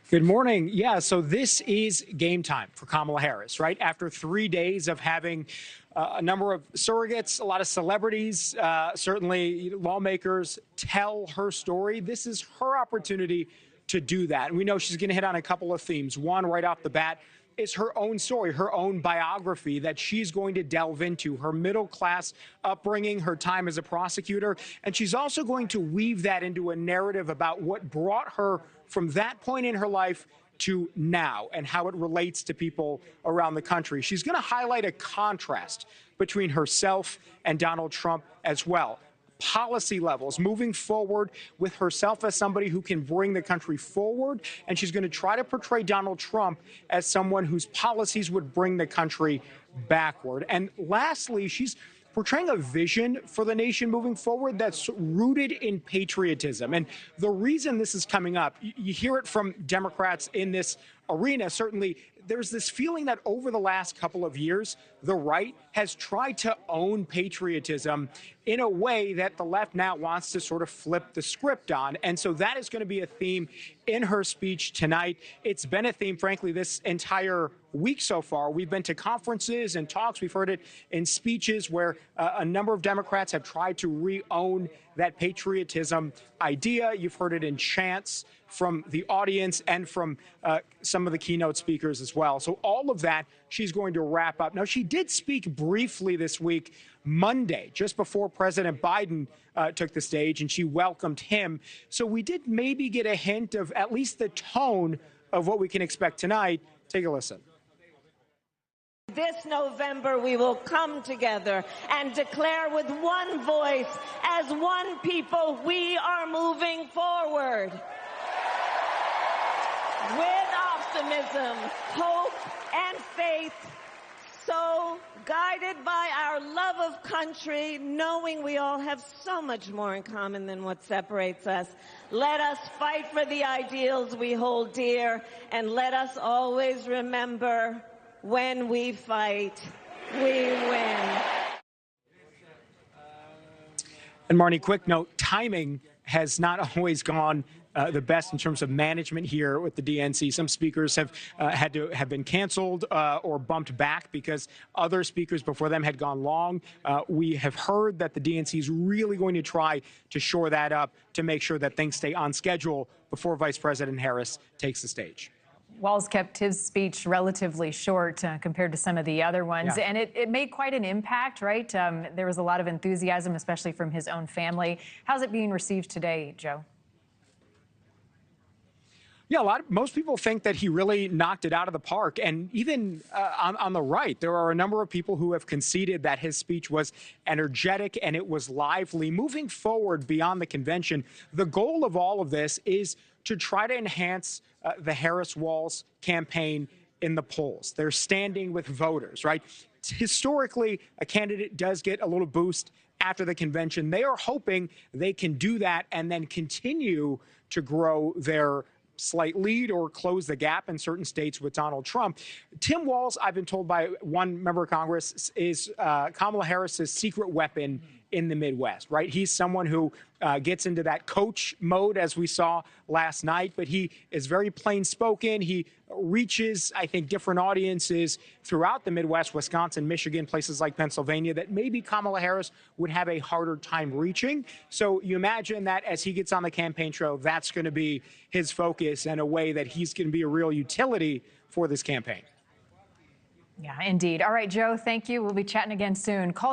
Good morning. Yeah, so this is game time for Kamala Harris, right? After 3 days of having a number of surrogates, a lot of celebrities, certainly lawmakers tell her story. This is her opportunity to do that. And we know she's going to hit on a couple of themes. One, right off the bat, is her own story, her own biography that she's going to delve into, her middle-class upbringing, her time as a prosecutor. And she's also going to weave that into a narrative about what brought her from that point in her life to now and how it relates to people around the country. She's going to highlight a contrast between herself and Donald Trump as well. Policy levels, moving forward with herself as somebody who can bring the country forward. And she's going to try to portray Donald Trump as someone whose policies would bring the country backward. And lastly, she's portraying a vision for the nation moving forward that's rooted in patriotism. And the reason this is coming up, you hear it from Democrats in this arena, certainly there's this feeling that over the last couple of years, the right has tried to own patriotism in a way that the left now wants to sort of flip the script on. And so that is going to be a theme in her speech tonight. It's been a theme, frankly, this entire week so far. We've been to conferences and talks. We've heard it in speeches where a number of Democrats have tried to re-own that patriotism idea. You've heard it in chants from the audience and from some of the keynote speakers as well. So all of that she's going to wrap up. Now, she did speak briefly this week, Monday, just before President Biden took the stage, and she welcomed him. So we did maybe get a hint of at least the tone of what we can expect tonight. Take a listen. This November, we will come together and declare with one voice, as one people, we are moving forward. With optimism, hope, and faith, so guided by our love of country, knowing we all have so much more in common than what separates us, let us fight for the ideals we hold dear, and let us always remember, when we fight, we win. And Marnie, quick note, timing has not always gone the best in terms of management here with the DNC. Some speakers have have been canceled or bumped back because other speakers before them had gone long. We have heard that the DNC is really going to try to shore that up to make sure that things stay on schedule before Vice President Harris takes the stage. Walz kept his speech relatively short compared to some of the other ones, yeah. And it made quite an impact, right? There was a lot of enthusiasm, especially from his own family. How's it being received today, Joe? Yeah, most people think that he really knocked it out of the park. And even on the right, there are a number of people who have conceded that his speech was energetic and it was lively. Moving forward beyond the convention, the goal of all of this is to try to enhance the Harris-Walz campaign in the polls. They're standing with voters, right? Historically, a candidate does get a little boost after the convention. They are hoping they can do that and then continue to grow their slight lead or close the gap in certain states with Donald Trump. Tim Walz, I've been told by one member of Congress, is Kamala Harris's secret weapon in the Midwest, right? He's someone who gets into that coach mode, as we saw last night, but he is very plain spoken. He reaches, I think, different audiences throughout the Midwest, Wisconsin, Michigan, places like Pennsylvania, that maybe Kamala Harris would have a harder time reaching. So you imagine that as he gets on the campaign trail, that's going to be his focus and a way that he's going to be a real utility for this campaign. Yeah, indeed. All right, Joe, thank you. We'll be chatting again soon.